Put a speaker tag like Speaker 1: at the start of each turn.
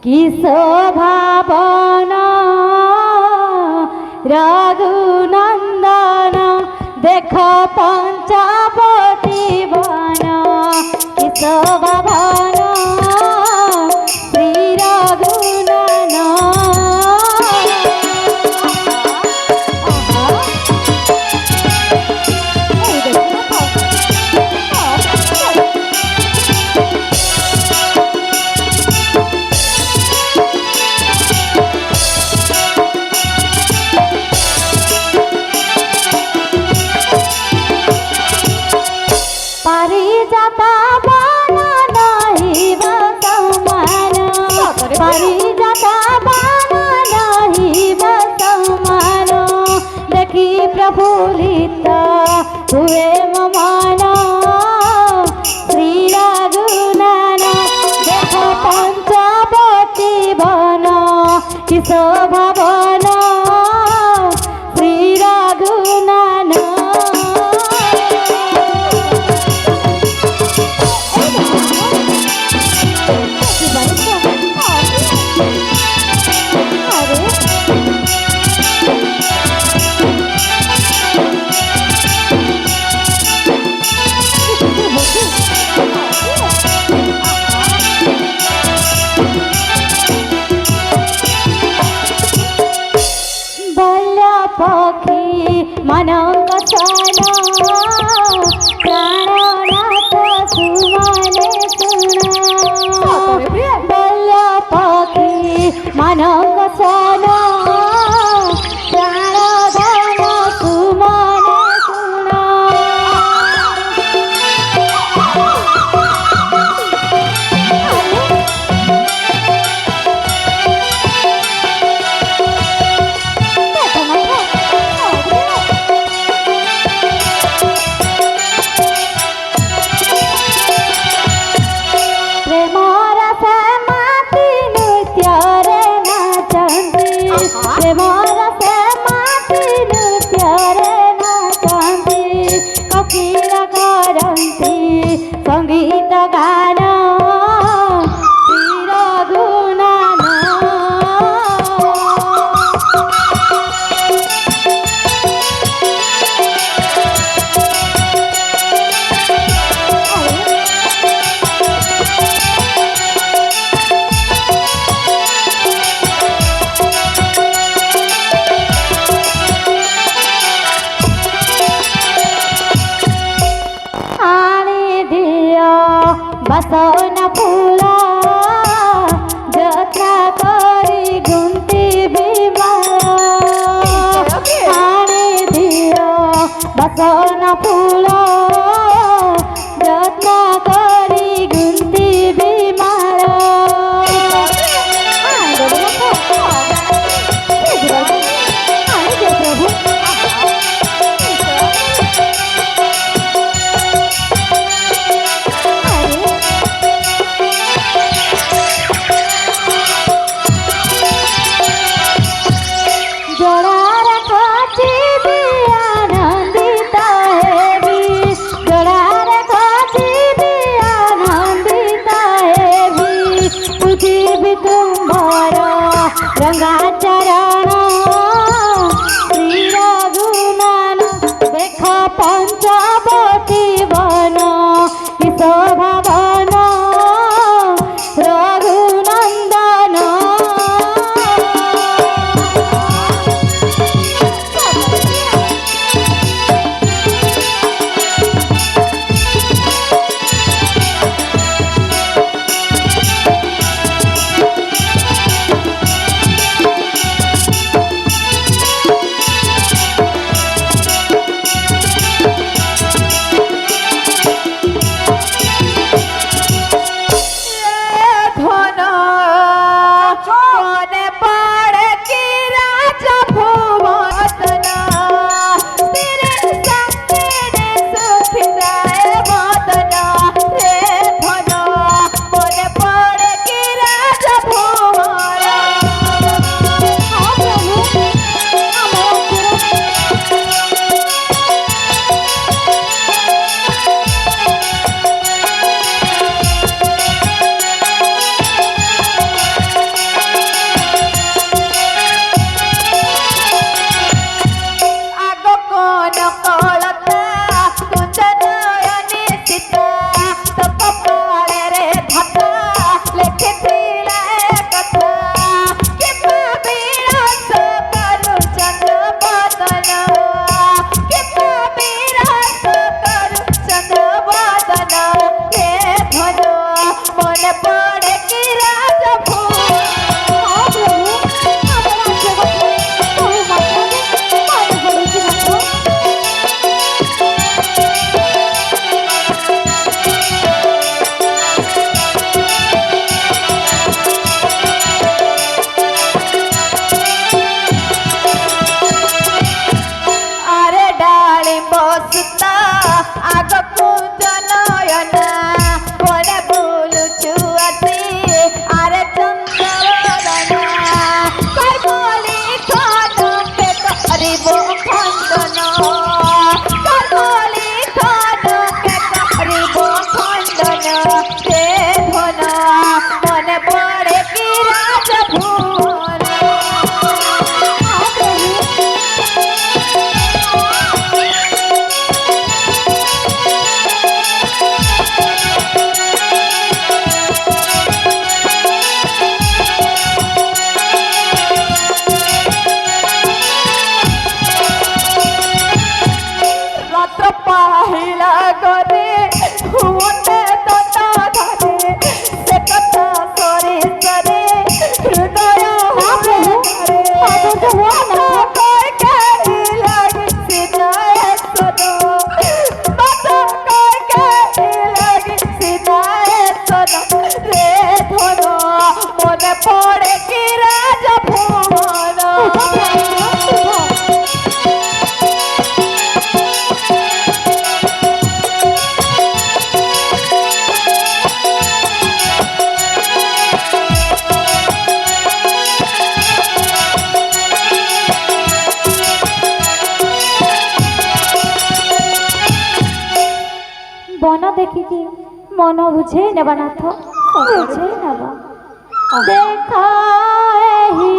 Speaker 1: কি শোভাবনা রঘুনন্দন দেখ পঞ্চবটী বন কি শোভাবনা শ্রী রঘুনন্দন পারিজাতা বন নাহিব সমান পারিজাতা বন নাহিব সমান দেখি প্রফুল্লিত হুয়ে মন শ্রী রঘুনন্দন দেখ পঞ্চবটী বন কি শোভাবন শ্রী রঘুনন্দন পক্ষী মানব প্রাণনাথ সুমনে শুণ বল্য পক্ষী মানব প্রাণধন সুমনে শুণ संगीत गान श्री रघुनन्दन बसन फूल जत्रा करी गुंती विमान आने दियो बसन फूल जत्रा करी गुंती विमान रंगाचरण श्री रघुनन्दन देख पंचवटी बन कि शोभावन रघुनन्दन
Speaker 2: পড়ে কি রাজা ভুবন
Speaker 1: বন ଦେଖିକି ମନ ବୁଝେଇ ନେବା ନାଥ ବୁଝେଇ ନେବା ଦେଖା ଏହି